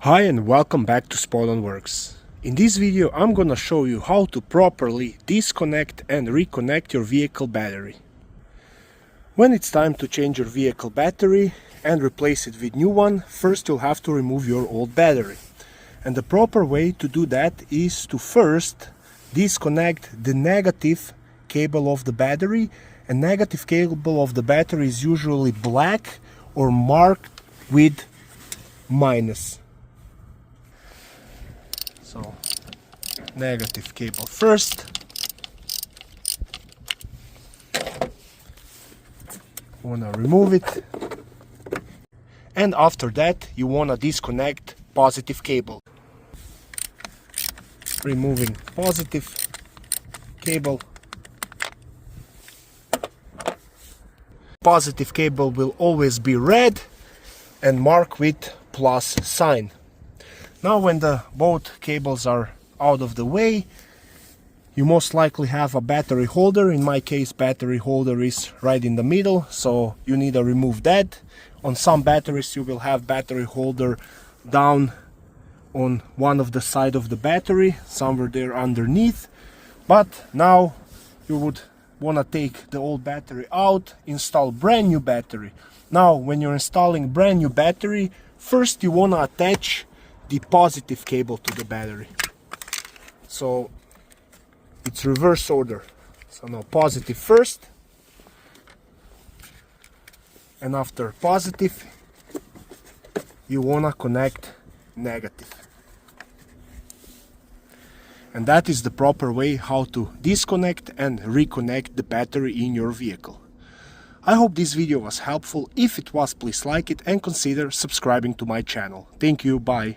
Hi and welcome back to Spot On Works. In this video I'm gonna show you how to properly disconnect and reconnect your vehicle battery. When it's time to change your vehicle battery and replace it with new one, first you'll have to remove your old battery. And the proper way to do that is to first disconnect the negative cable of the battery. And negative cable of the battery is usually black or marked with minus. So, negative cable first. Wanna remove it. And after that, you wanna disconnect positive cable. Removing positive cable. Positive cable will always be red and marked with plus sign. Now when both cables are out of the way, you most likely have a battery holder. In my case, battery holder is right in the middle, so you need to remove that. On some batteries you will have battery holder down on one of the side of the battery, somewhere there underneath. But now you would want to take the old battery out, install brand new battery. Now when you're installing brand new battery, first you want to attach the positive cable to the battery. So it's reverse order. So now positive first, and after positive you wanna connect negative. And that is the proper way how to disconnect and reconnect the battery in your vehicle. I hope this video was helpful. If it was, please like it and consider subscribing to my channel. Thank you, bye.